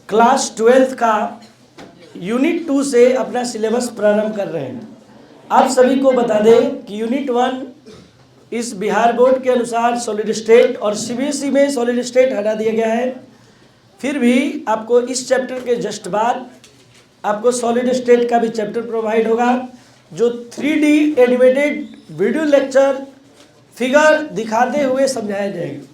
Class 12th का unit 2 से अपना सिलेबस प्रारंभ कर रहे हैं। आप सभी को बता दें कि यूनिट 1 इस बिहार बोर्ड के अनुसार सॉलिड स्टेट और सीबीएसई में सॉलिड स्टेट हटा दिया गया है। फिर भी आपको इस चैप्टर के जस्ट बाद आपको सॉलिड स्टेट का भी चैप्टर प्रोवाइड होगा, जो 3D animated video lecture figure दिखाते हुए समझाया जाएगा।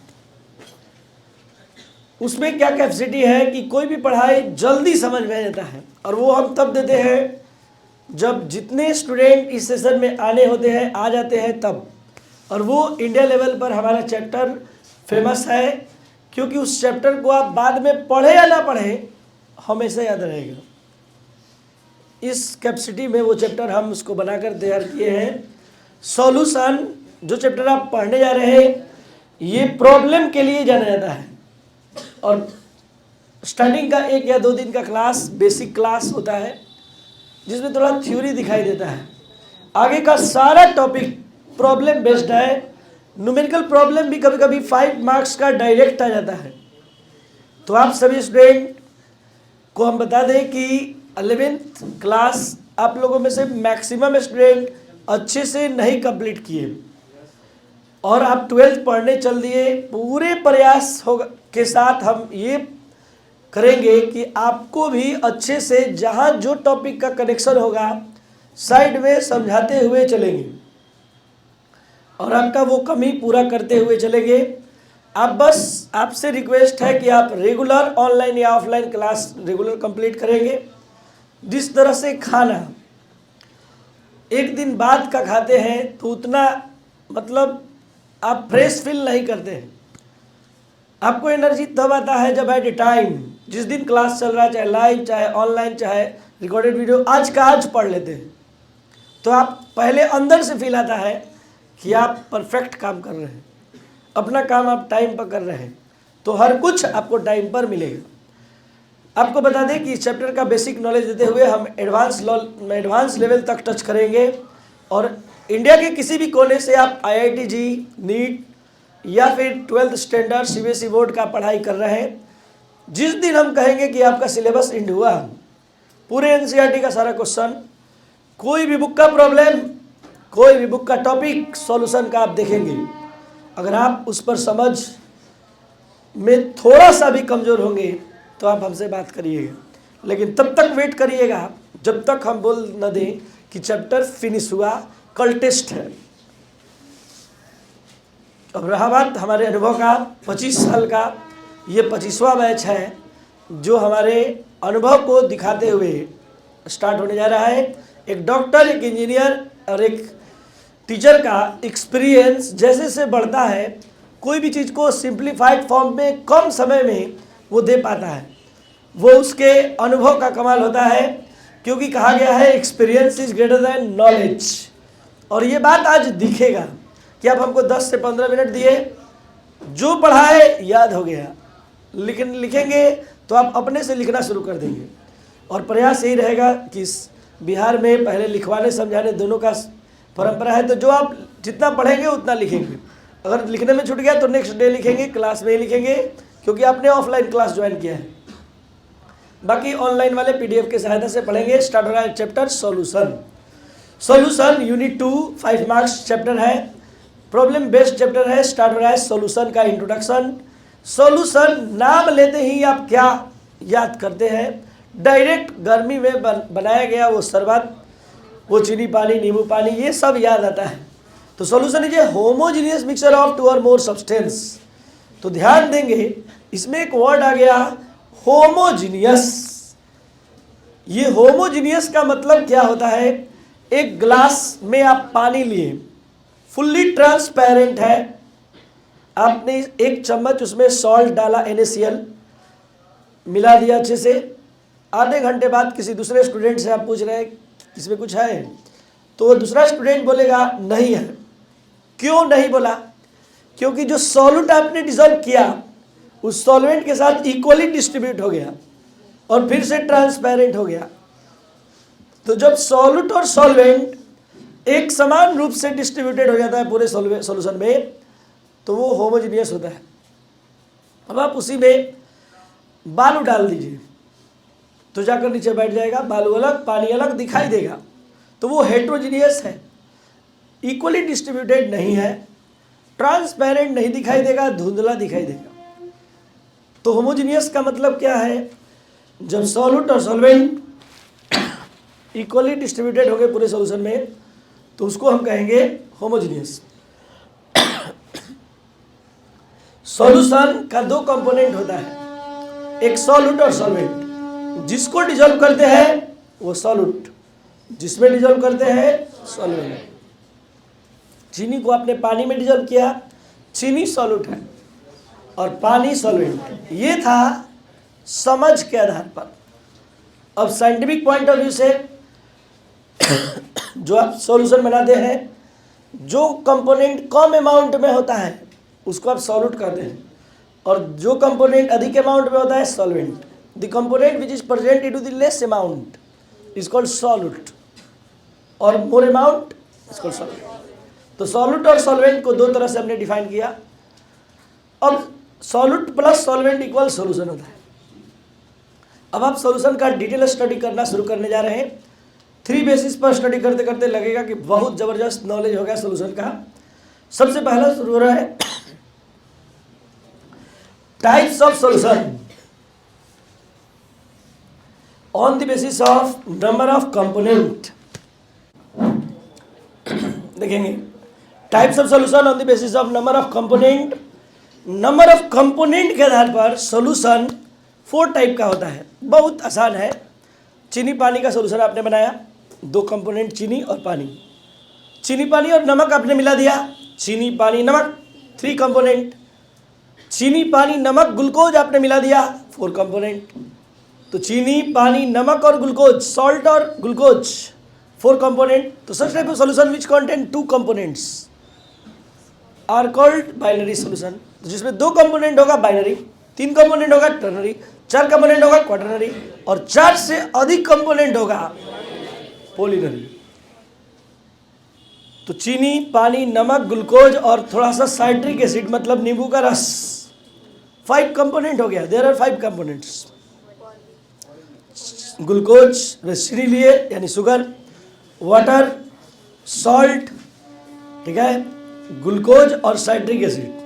उसमें क्या कैपेसिटी है कि कोई भी पढ़ाई जल्दी समझ में आ जाता है, और वो हम तब देते हैं जब जितने स्टूडेंट इस सेशन में आने होते हैं आ जाते हैं तब। और वो इंडिया लेवल पर हमारा चैप्टर फेमस है, क्योंकि उस चैप्टर को आप बाद में पढ़े या ना पढ़े हमेशा याद रहेगा। इस कैपेसिटी में वो चैप्टर हम उसको बनाकर तैयार किए हैं। सॉल्यूशन जो चैप्टर आप पढ़ने जा रहे हैं ये प्रॉब्लम के लिए जाना जाता है, और स्टार्टिंग का 1 या 2 दिन का क्लास बेसिक क्लास होता है जिसमें थोड़ा थ्योरी दिखाई देता है। आगे का सारा टॉपिक प्रॉब्लम बेस्ड है। न्यूमेरिकल प्रॉब्लम भी कभी कभी 5 मार्क्स का डायरेक्ट आ जाता है। तो आप सभी स्टूडेंट को हम बता दें कि 11th क्लास आप लोगों में से मैक्सिमम स्टूडेंट अच्छे से नहीं कंप्लीट किए, और आप 12th पढ़ने चल दिए। पूरे प्रयास होगा के साथ हम ये करेंगे कि आपको भी अच्छे से जहाँ जो टॉपिक का कनेक्शन होगा साइड में समझाते हुए चलेंगे, और आपका वो कमी पूरा करते हुए चलेंगे। आप बस आपसे रिक्वेस्ट है कि आप रेगुलर ऑनलाइन या ऑफलाइन क्लास रेगुलर कंप्लीट करेंगे। जिस तरह से खाना 1 दिन बाद का खाते हैं तो उतना मतलब आप फ्रेश फील नहीं करते हैं। आपको एनर्जी तब आता है जब एट ए टाइम, जिस दिन क्लास चल रहा है, चाहे लाइव चाहे ऑनलाइन चाहे रिकॉर्डेड वीडियो, आज का आज पढ़ लेते हैं, तो आप पहले अंदर से फील आता है कि आप परफेक्ट काम कर रहे हैं, अपना काम आप टाइम पर कर रहे हैं, तो हर कुछ आपको टाइम पर मिलेगा। आपको बता दें कि इस चैप्टर का बेसिक नॉलेज देते हुए हम एडवांस लेवल तक टच करेंगे, और इंडिया के किसी भी कोने से आप IIT जी, नीट या फिर 12th स्टैंडर्ड सीबीएसई बोर्ड का पढ़ाई कर रहे हैं, जिस दिन हम कहेंगे कि आपका सिलेबस एंड हुआ, पूरे NCERT का सारा क्वेश्चन, कोई भी बुक का प्रॉब्लम, कोई भी बुक का टॉपिक, सॉल्यूशन का आप देखेंगे। अगर आप उस पर समझ में थोड़ा सा भी कमज़ोर होंगे तो आप हमसे बात करिएगा, लेकिन तब तक वेट करिएगा जब तक हम बोल न दें कि चैप्टर फिनिश हुआ, कल टेस्ट है। अब रहा बात हमारे अनुभव का, 25 साल का ये 25वां बैच है जो हमारे अनुभव को दिखाते हुए स्टार्ट होने जा रहा है। एक डॉक्टर, एक इंजीनियर और एक टीचर का एक्सपीरियंस जैसे जैसे बढ़ता है, कोई भी चीज़ को सिंप्लीफाइड फॉर्म में कम समय में वो दे पाता है, वो उसके अनुभव का कमाल होता है। क्योंकि कहा गया है experience is greater than knowledge, और ये बात आज दिखेगा कि आप हमको 10 से 15 मिनट दिए, जो पढ़ाए याद हो गया, लिखेंगे तो आप अपने से लिखना शुरू कर देंगे। और प्रयास यही रहेगा कि इस बिहार में पहले लिखवाने समझाने दोनों का परंपरा है, तो जो आप जितना पढ़ेंगे उतना लिखेंगे। अगर लिखने में छूट गया तो नेक्स्ट डे लिखेंगे, क्लास में ही लिखेंगे, क्योंकि आपने ऑफलाइन क्लास ज्वाइन किया है। बाकी ऑनलाइन वाले PDF की सहायता से पढ़ेंगे। स्टार्ट हो रहा है chapter solution unit 2 5 marks chapter है, प्रॉब्लम बेस्ड चैप्टर है। स्टार्ट हो रहा है सॉल्यूशन का इंट्रोडक्शन। सॉल्यूशन नाम लेते ही आप क्या याद करते हैं? डायरेक्ट गर्मी में बनाया गया वो शरबत, वो चीनी पानी, नींबू पानी, ये सब याद आता है। तो solution is a homogeneous mixture of 2 और मोर सब्सटेंस। तो ध्यान देंगे इसमें एक वर्ड आ गया होमोजीनियस। ये होमोजीनियस का मतलब क्या होता है? एक ग्लास में आप पानी लिए, फुल्ली ट्रांसपेरेंट है, आपने 1 चम्मच उसमें सॉल्ट डाला, NaCl मिला दिया अच्छे से। आधे घंटे बाद किसी दूसरे स्टूडेंट से आप पूछ रहे हैं इसमें कुछ है, तो वो दूसरा स्टूडेंट बोलेगा नहीं है। क्यों नहीं बोला? क्योंकि जो सॉल्यूट आपने डिजोल्व किया उस सॉल्वेंट के साथ इक्वली डिस्ट्रीब्यूट हो गया और फिर से ट्रांसपेरेंट हो गया। तो जब सॉल्यूट और सॉल्वेंट एक समान रूप से डिस्ट्रीब्यूटेड हो जाता है पूरे सॉल्यूशन में, तो वो होमोजीनियस होता है। अब आप उसी में बालू डाल दीजिए, तो जाकर नीचे बैठ जाएगा, बालू अलग पानी अलग दिखाई देगा, तो वो हेट्रोजीनियस है, इक्वली डिस्ट्रीब्यूटेड नहीं है, ट्रांसपेरेंट नहीं दिखाई देगा, धुंधला दिखाई देगा। तो होमोजीनियस का मतलब क्या है? जब सॉल्यूट और सॉल्वेंट इक्वली डिस्ट्रीब्यूटेड होंगे पूरे सॉल्यूशन में तो उसको हम कहेंगे होमोजीनियस। सॉल्यूशन का दो कंपोनेंट होता है, एक सॉल्यूट और सॉल्वेंट। जिसको डिजोल्व करते हैं वो सॉल्यूट, जिसमें डिजोल्व करते हैं सॉल्वेंट। चीनी को आपने पानी में डिजोल्व किया, चीनी सॉल्यूट है और पानी सॉल्वेंट। ये था समझ के आधार पर। अब साइंटिफिक पॉइंट ऑफ व्यू से जो आप सॉल्यूशन बनाते हैं, जो कंपोनेंट कम अमाउंट में होता है उसको आप सॉल्यूट कहते हैं, और जो कंपोनेंट अधिक अमाउंट में होता है solvent. The component which is present into the less amount is called solute, और more amount is called solvent. तो सॉल्यूट और सॉल्वेंट को दो तरह से हमने डिफाइन किया। अब solute plus solvent equal solution होता है। अब आप सॉल्यूशन का डिटेल स्टडी करना शुरू करने जा रहे हैं। 3 बेसिस पर स्टडी करते करते लगेगा कि बहुत जबरदस्त नॉलेज हो गया सॉल्यूशन का। सबसे पहला शुरू हो रहा है types of solution on the basis of number of component. देखेंगे types of solution on the basis of number of component. Number of component के आधार पर सॉल्यूशन 4 टाइप का होता है। बहुत आसान है। चीनी पानी का सॉल्यूशन आपने बनाया, 2 कंपोनेंट चीनी और पानी। चीनी पानी और नमक आपने मिला दिया, चीनी पानी नमक 3 कंपोनेंट। चीनी पानी नमक ग्लूकोज आपने मिला दिया, 4 कंपोनेंट। तो चीनी पानी नमक और ग्लूकोज, सॉल्ट और ग्लूकोज 4 कंपोनेंट। तो such type of solution which contain 2 components are called binary solution. जिसमें 2 कंपोनेंट होगा बाइनरी, 3 कंपोनेंट होगा टर्नरी, 4 कंपोनेंट होगा क्वाटरनरी, और 4 से अधिक कंपोनेंट होगा पॉलिनरी। तो चीनी पानी नमक ग्लूकोज और थोड़ा सा साइट्रिक एसिड मतलब नींबू का रस, 5 कंपोनेंट हो गया। There are 5 components. ग्लूकोज चीनी लिए यानी शुगर, वाटर, सॉल्ट, ठीक है, ग्लूकोज और साइट्रिक एसिड।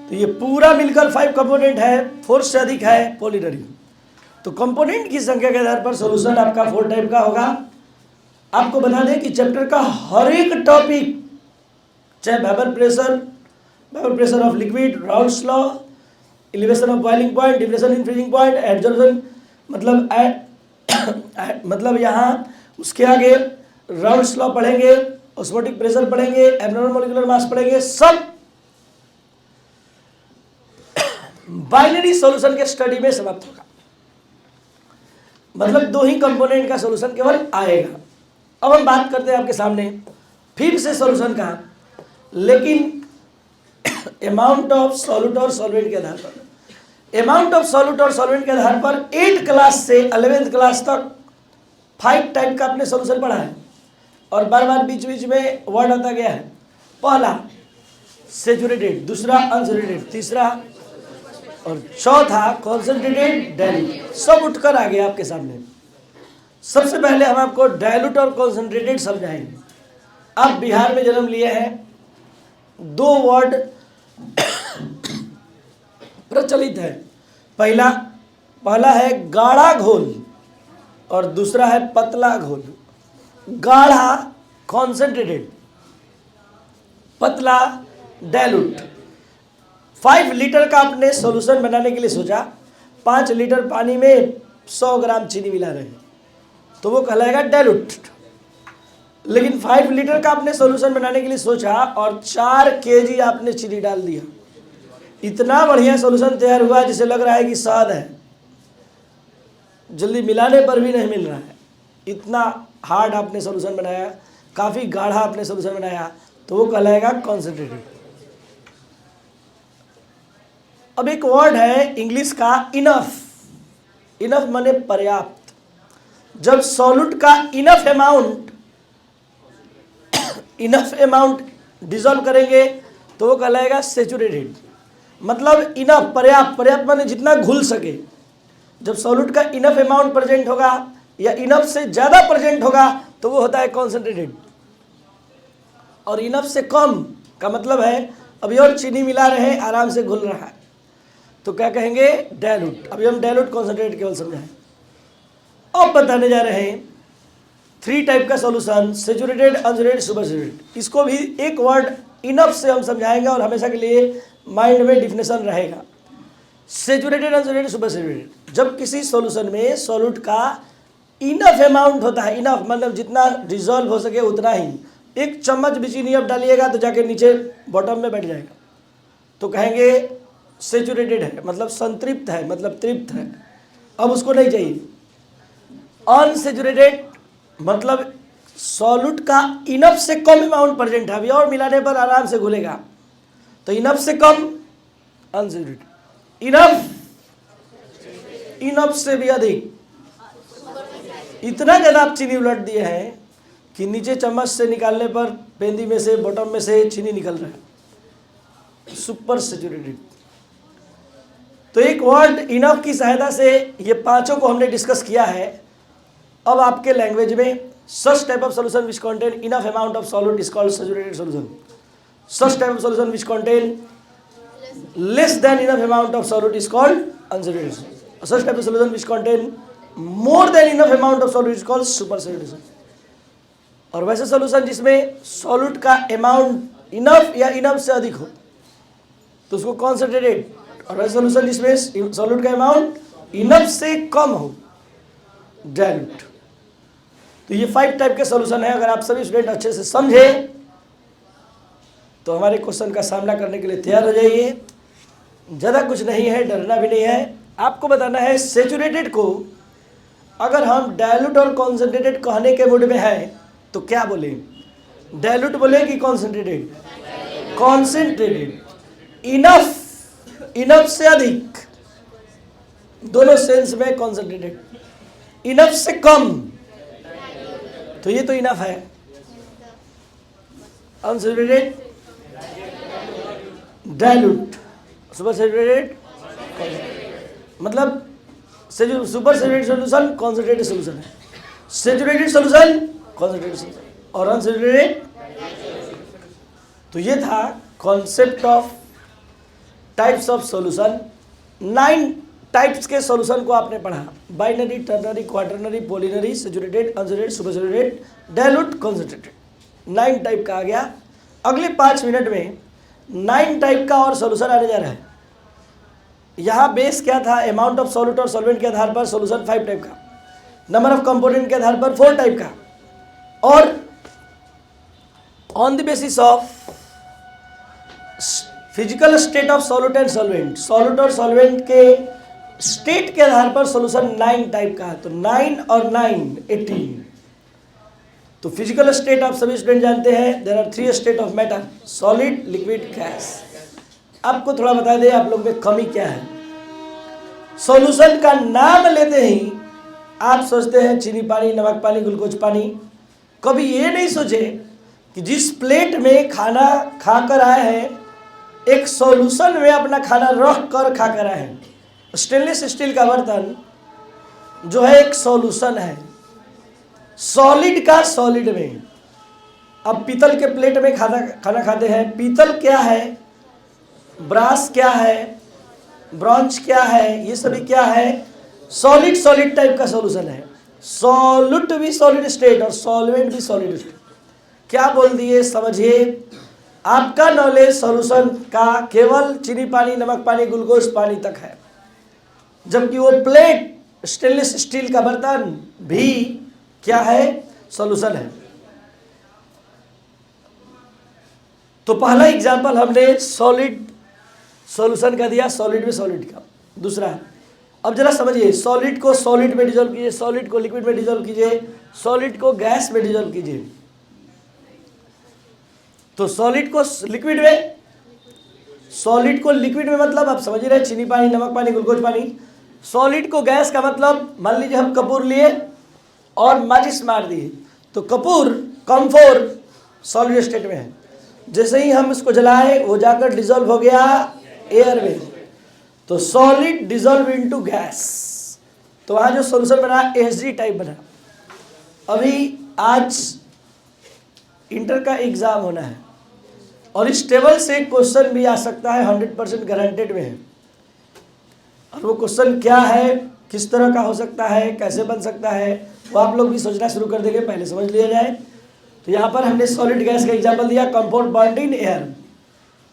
तो ये पूरा मिलकर 5 कंपोनेंट है, 4 से अधिक है पॉलिनरी। तो कंपोनेंट की संख्या के आधार पर सॉल्यूशन आपका 4 टाइप का होगा। आपको बता दें कि चैप्टर का हर एक टॉपिक, चाहे vapour pressure of liquid, Raoult's law, elevation of boiling point, depression in freezing point, absorption मतलब यहाँ उसके आगे राउल्ट्स लॉ पढ़ेंगे, ऑस्मोटिक प्रेशर पढ़ेंगे, एब्नॉर्मल मॉलिक्यूलर मास पढ़ेंगे, सब बाइनरी सॉल्यूशन के स्टडी में समाप्त होगा। मतलब 2 ही कंपोनेंट का सॉल्यूशन केवल आएगा। अब हम बात करते हैं आपके सामने फिर से सॉल्यूशन का, लेकिन अमाउंट ऑफ सॉल्यूट और सॉल्वेंट के आधार पर। अमाउंट ऑफ सॉल्यूट और सॉल्वेंट के आधार पर 8th क्लास से 11th क्लास तक 5 टाइप का आपने सॉल्यूशन पढ़ा है, और बार बार बीच बीच में वर्ड आता गया है। पहला सैचुरेटेड, दूसरा अनसैचुरेटेड, तीसरा और चौथा कॉन्सेंट्रेटेड, डाइल्यूट, सब उठकर आ गया आपके सामने। सबसे पहले हम आपको डाइल्यूट और कॉन्सेंट्रेटेड समझाएंगे। आप बिहार में जन्म लिए हैं, 2 वर्ड प्रचलित है। पहला है गाढ़ा घोल और दूसरा है पतला घोल। गाढ़ा कॉन्सेंट्रेटेड, पतला डाइल्यूट। 5 लीटर का आपने सॉल्यूशन बनाने के लिए सोचा, 5 लीटर पानी में 100 ग्राम चीनी मिला रहे हैं तो वो कहलाएगा डाइल्यूट। लेकिन 5 लीटर का आपने सॉल्यूशन बनाने के लिए सोचा और 4 kg आपने चीनी डाल दिया, इतना बढ़िया सॉल्यूशन तैयार हुआ जिसे लग रहा है कि शहद है, जल्दी मिलाने पर भी नहीं मिल रहा है। इतना हार्ड आपने सॉल्यूशन बनाया, काफ़ी गाढ़ा आपने सॉल्यूशन बनाया, तो वो कहलाएगा कॉन्सेंट्रेटेड। अब एक वर्ड है इंग्लिश का इनफ। इनफ माने पर्याप्त। जब सॉल्यूट का इनफ अमाउंट डिसॉल्व करेंगे तो वो कहलाएगा सैचुरेटेड। मतलब इनफ, पर्याप्त, पर्याप्त माने जितना घुल सके। जब सॉल्यूट का इनफ अमाउंट प्रेजेंट होगा या इनफ से ज़्यादा प्रेजेंट होगा तो वो होता है कॉन्सेंट्रेटेड, और इनफ से कम का मतलब है अभी और चीनी मिला रहे हैं, आराम से घुल रहा है, तो क्या कहेंगे? डायलूट। अभी हम डायलूट कॉन्सेंट्रेट केवल समझाएं। अब बताने जा रहे हैं 3 टाइप का solution, saturated, unsaturated, super saturated. इसको भी एक वर्ड इनफ से हम समझाएंगे और हमेशा के लिए माइंड में डिफिनेशन रहेगा। Saturated, unsaturated, super saturated. जब किसी सॉल्यूशन में सॉल्यूट का इनफ अमाउंट होता है, इनफ मतलब जितना डिजॉल्व हो सके उतना ही, 1 चम्मच भी चीनी अब डालिएगा तो जाके नीचे बॉटम में बैठ जाएगा, तो कहेंगे सैचुरेटेड है, मतलब संतृप्त है, मतलब तृप्त है, अब उसको नहीं चाहिए। अनसैचुरेटेड मतलब सॉल्यूट का इनफ से कम अमाउंट प्रेजेंट है, अभी और मिलाने पर आराम से घुलेगा, तो इनफ से कम अनसैचुरेटेड, इनफ से भी अधिक, इतना ज़्यादा आप चीनी उलट दिए हैं कि नीचे चम्मच से निकालने पर पेंदी में से, बॉटम में से चीनी निकल रहा है, सुपर सैचुरेटेड। तो एक वर्ड इनफ की सहायता से ये पांचों को हमने डिस्कस किया है। अब आपके लैंग्वेज में सच type of solution which contain enough amount of solute is called saturated solution. Such type of solution which contain less than enough amount of solute is called unsaturated solution. Such type of solution which contain more than enough amount of solute is called super saturated solution. और वैसे solution जिसमें solute का amount enough या enough से अधिक हो तो उसको कॉन्सेंट्रेटेड, और वैसे सॉल्यूशन जिसमें सॉल्यूट का अमाउंट इनफ से कम हो, डायलूट। तो ये 5 टाइप के सॉल्यूशन है। अगर आप सभी स्टूडेंट अच्छे से समझे तो हमारे क्वेश्चन का सामना करने के लिए तैयार हो जाइए। ज़्यादा कुछ नहीं है, डरना भी नहीं है। आपको बताना है सैचुरेटेड को अगर हम डायलूट और कॉन्सेंट्रेटेड कहने के मूड में है तो क्या बोले? डायलूट बोले कि कॉन्सेंट्रेटेड? कॉन्सेंट्रेटेड। इनफ, इनफ से अधिक, दोनों सेंस में कॉन्सेंट्रेटेड। इनफ से कम, तो ये तो इनफ है। अनसैचुरेटेड डायलूट, सुपर सैचुरेटेड मतलब super saturated solution concentrated solution है, सैचुरेटेड सॉल्यूशन कॉन्सेंट्रेटेड सॉल्यूशन, और अनसैचुरेटेड। तो ये था concept of types of solution. 9 types के सॉल्यूशन को आपने पढ़ा, binary, ternary, quaternary, polynary, saturated, unsaturated, super saturated, dilute, concentrated. 9 type का आ गया। अगले 5 मिनट में 9 टाइप का और सॉल्यूशन आने जा रहा है। यहाँ बेस क्या था? अमाउंट ऑफ सॉल्यूट और सॉल्वेंट के आधार पर सॉल्यूशन 5 टाइप का, नंबर ऑफ कंपोनेंट के आधार पर 4 टाइप का, और on the basis of physical state of solute and solvent, solute और सॉल्वेंट के स्टेट के आधार पर सॉल्यूशन 9 टाइप का है। तो 9 और 9 18। तो फिजिकल स्टेट आप सभी स्टूडेंट जानते हैं, there are 3 state of matter, solid, liquid, gas. आपको थोड़ा बता दें आप लोग में कमी क्या है। सॉल्यूशन का नाम लेते ही आप सोचते हैं चीनी पानी, नमक पानी, ग्लूकोज पानी। कभी ये नहीं सोचे कि जिस प्लेट में खाना खाकर आए हैं, एक सॉल्यूशन में अपना खाना रख कर खाकर आए हैं। स्टेनलेस स्टील का बर्तन जो है एक सॉल्यूशन है, सॉलिड का सॉलिड में। अब पीतल के प्लेट में खाना खाते हैं। पीतल क्या है, ब्रास क्या है, ब्रॉन्ज क्या है, ये सभी क्या है? सॉलिड, सॉलिड टाइप का सॉल्यूशन है। सॉल्यूट भी सॉलिड स्टेट और सॉल्वेंट भी सॉलिड स्टेट। क्या बोल दिए समझिए। आपका नॉलेज सॉल्यूशन का केवल चीनी पानी, नमक पानी, ग्लूकोज पानी तक है, जबकि वो प्लेट, स्टेनलेस स्टील का बर्तन भी क्या है? सॉल्यूशन है। तो पहला एग्जांपल हमने सॉलिड सॉल्यूशन का दिया, सॉलिड में सॉलिड का। दूसरा, अब जरा समझिए, सॉलिड को सॉलिड में डिजोल्व कीजिए, सॉलिड को लिक्विड में डिजोल्व कीजिए, सॉलिड को गैस में डिजोल्व कीजिए। तो सॉलिड को लिक्विड में, सॉलिड को लिक्विड में मतलब आप समझ रहे, चीनी पानी, नमक पानी, ग्लूकोज पानी। सॉलिड को गैस का मतलब, मान लीजिए हम कपूर लिए और माचिस मार दिए, तो कपूर, कम्फोर सॉलिड स्टेट में है। जैसे ही हम इसको जलाए वो जाकर डिजोल्व हो गया एयर में, तो सॉलिड डिजोल्व इनटू गैस। तो वहाँ जो सोल्यूशन बना एसजी टाइप बना। अभी आज इंटर का एग्ज़ाम होना है और इस टेबल से क्वेश्चन भी आ सकता है, 100% गारंटेड में है। और वो क्वेश्चन क्या है, किस तरह का हो सकता है, कैसे बन सकता है, वो आप लोग भी सोचना शुरू कर देंगे, पहले समझ लिया जाए। तो यहाँ पर हमने सॉलिड गैस का एग्जाम्पल दिया, compound bond in air.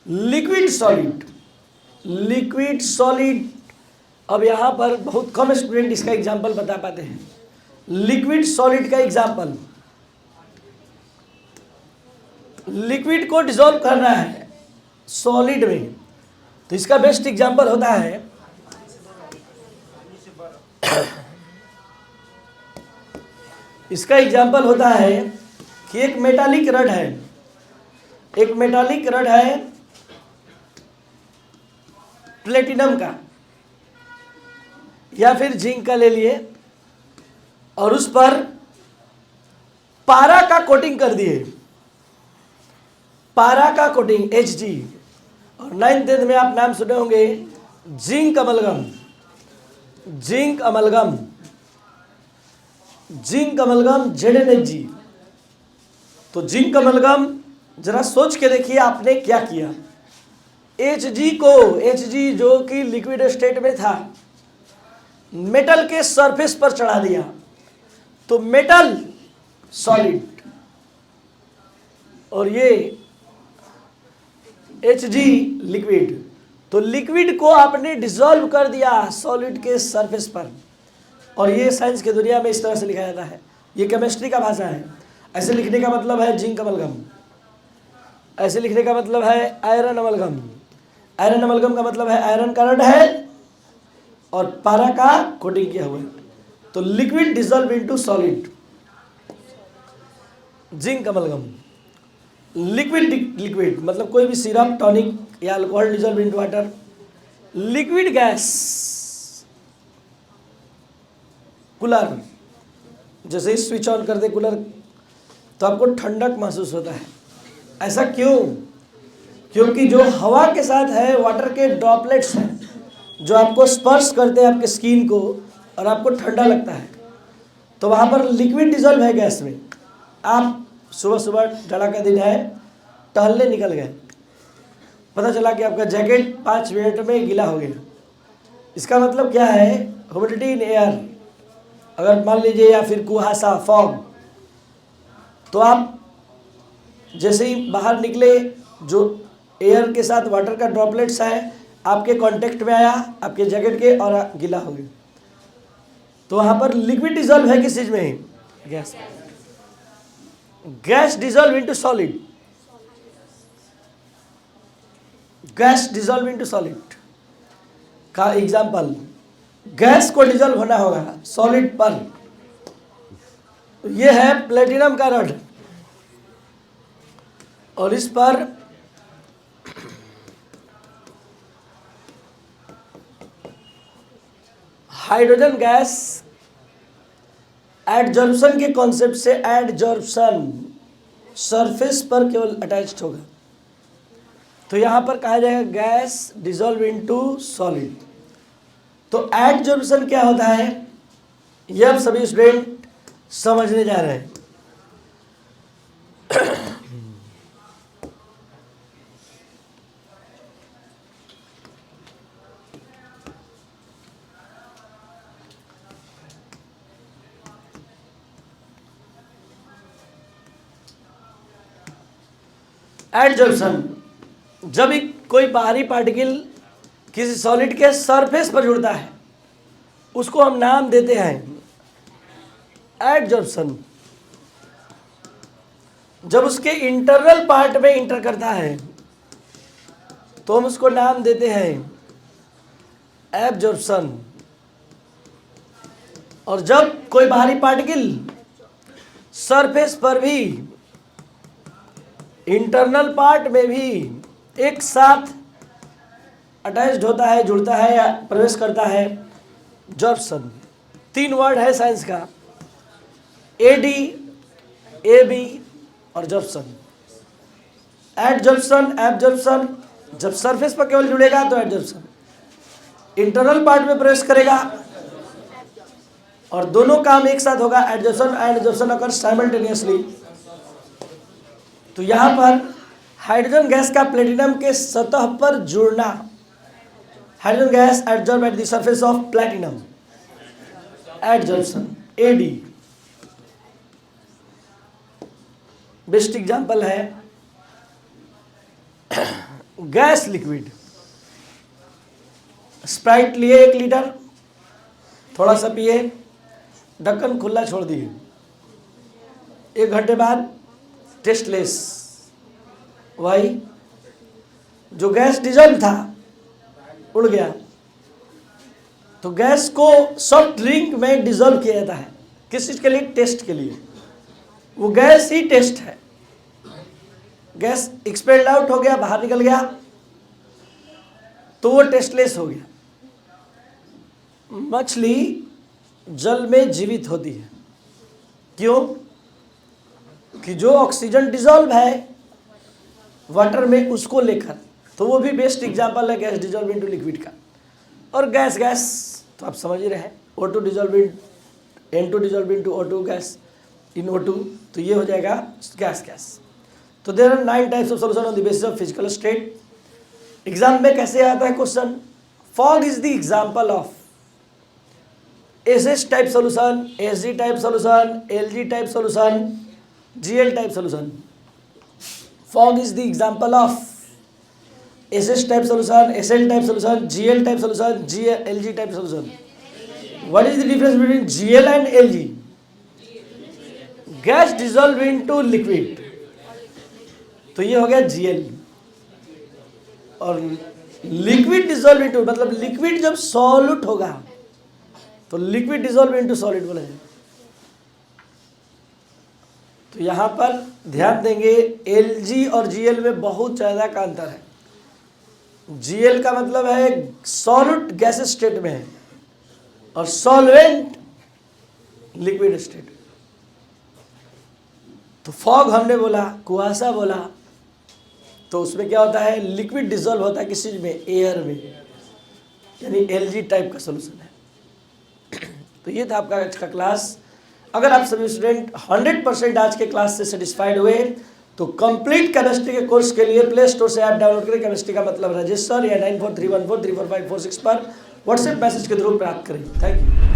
Liquid solid, liquid solid, अब यहाँ पर बहुत कम स्टूडेंट इसका एग्जाम्पल बता पाते हैं। लिक्विड सॉलिड का एग्जाम्पल, लिक्विड को डिसॉल्व करना है सॉलिड में, तो इसका बेस्ट एग्जाम्पल होता है इसका एग्जाम्पल होता है कि एक मेटालिक रड है, एक मेटालिक रड है प्लेटिनम का या फिर जिंक का ले लिए, और उस पर पारा का कोटिंग कर दिए, पारा का कोटिंग Hg, और 9th 10th में आप नाम सुने होंगे zinc amalgam, zinc amalgam, zinc amalgam ZnHg। तो जिंक अमलगम जरा सोच के देखिए आपने क्या किया। Hg को, Hg जो कि लिक्विड स्टेट में था, मेटल के सरफेस पर चढ़ा दिया, तो मेटल सॉलिड, और ये Hg लिक्विड। तो लिक्विड को आपने डिसॉल्व कर दिया सॉलिड के सरफेस पर, और ये साइंस की दुनिया में इस तरह से लिखा जाता है। ये केमिस्ट्री का भाषा है। ऐसे लिखने का मतलब है जिंक अमलगम, ऐसे लिखने का मतलब है आयरन अमलगम, आयरन अमलगम का मतलब है आयरन का रड है और पारा का कोटिंग किया हुआ है। तो liquid dissolve into solid, zinc amalgam. Liquid, liquid मतलब कोई भी सिरप, टॉनिक या alcohol dissolve into water. Liquid gas, cooler, जैसे ही स्विच ऑन कर दे कूलर तो आपको ठंडक महसूस होता है। ऐसा क्यों? क्योंकि जो हवा के साथ है वाटर के ड्रॉपलेट्स हैं जो आपको स्पर्श करते हैं आपके स्किन को और आपको ठंडा लगता है, तो वहाँ पर लिक्विड डिसॉल्व है गैस में। आप सुबह सुबह जाड़ा का दिन है, टहलने निकल गए, पता चला कि आपका जैकेट 5 मिनट में गीला हो गया। इसका मतलब क्या है? Humidity in air. अगर मान लीजिए, या फिर कुहासा, फॉग, तो आप जैसे ही बाहर निकले, जो एयर के साथ वाटर का ड्रॉपलेट्स है आपके कांटेक्ट में आया, आपके जैकेट के, और गीला हो गया। तो वहाँ पर लिक्विड डिसॉल्व है किस चीज़ में? Gas. Gas dissolve into solid, gas dissolve into solid का एग्जाम्पल, गैस को डिसॉल्व होना होगा सॉलिड पर। यह है प्लेटिनम का रड, और इस पर हाइड्रोजन गैस एडजॉर्प्शन के कॉन्सेप्ट से, एडजॉर्प्शन सरफेस पर केवल अटैच्ड होगा, तो यहां पर कहा जाएगा गैस डिसॉल्व इनटू सॉलिड। तो एडजॉर्प्शन क्या होता है, यह अब सभी स्टूडेंट समझने जा रहे हैं। एडजॉर्प्शन, जब कोई बाहरी पार्टिकल किसी सॉलिड के सरफेस पर जुड़ता है उसको हम नाम देते हैं एडजॉर्प्शन। जब उसके इंटरनल पार्ट में इंटर करता है तो हम उसको नाम देते हैं एब्जॉर्प्शन। और जब कोई बाहरी पार्टिकल सरफेस पर भी, इंटरनल पार्ट में भी एक साथ अटैच्ड होता है, जुड़ता है या प्रवेश करता है, जॉर्प्शन। 3 वर्ड है साइंस का, AD, AB और जॉर्प्शन। एडजॉर्प्शन, एब्जॉर्प्शन, जब सरफेस पर केवल जुड़ेगा तो एडजॉर्प्शन, इंटरनल पार्ट में प्रवेश करेगा और दोनों काम एक साथ होगा, adsorption and absorption occur simultaneously. तो यहाँ पर हाइड्रोजन गैस का प्लेटिनम के सतह पर जुड़ना, hydrogen gas adsorb at the surface of platinum, adsorption, ad. Best example है गैस लिक्विड। स्प्राइट लिए 1 लीटर, थोड़ा सा पिए, ढक्कन खुला छोड़ दिए, 1 घंटे बाद टेस्टलेस। वही जो गैस डिजॉल्व था उड़ गया। तो गैस को सॉफ्ट ड्रिंक में डिजॉल्व किया जाता है, किस चीज के लिए? टेस्ट के लिए। वो गैस ही टेस्ट है। गैस एक्सपेल्ड आउट हो गया, बाहर निकल गया, तो वो टेस्टलेस हो गया। मछली जल में जीवित होती है, क्यों? कि जो ऑक्सीजन डिजॉल्व है वाटर में उसको लेकर, तो वो भी बेस्ट एग्जांपल है गैस डिजॉल्व इनटू लिक्विड का। और गैस गैस तो आप समझ ही रहे हैं, O2 dissolve in N2 dissolve into O2 gas in O2, तो ये हो जाएगा गैस गैस। तो there are 9 types of solution on the basis of physical state. Exam में कैसे आता है question? Fog is the example of SS type solution, SG type solution, LG type solution, GL type solution. Fog is the example of SS type solution, SL type solution, GL type solution, LG type solution. What is the difference between GL and LG? Gas dissolve into liquid, तो ये हो गया GL। और liquid dissolve into, मतलब liquid जब solute होगा तो liquid dissolve into solid बोला जाए। तो यहां पर ध्यान देंगे LG और GL में बहुत ज्यादा का अंतर है। GL का मतलब है सॉल्यूट गैस स्टेट में है और सॉल्वेंट लिक्विड स्टेट। तो फॉग हमने बोला, कुहासा बोला, तो उसमें क्या होता है? लिक्विड डिजॉल्व होता है किस चीज में? एयर में, यानी LG टाइप का सॉल्यूशन है। तो ये था आपका आज का क्लास। अगर आप सभी स्टूडेंट 100% आज के क्लास से सेटिस्फाइड हुए तो कंप्लीट केमिस्ट्री के कोर्स के लिए प्ले स्टोर से ऐप डाउनलोड करें, केमिस्ट्री का मतलब रजिस्टर, या 9431434546 पर व्हाट्सएप मैसेज के थ्रू प्राप्त करें। Thank you.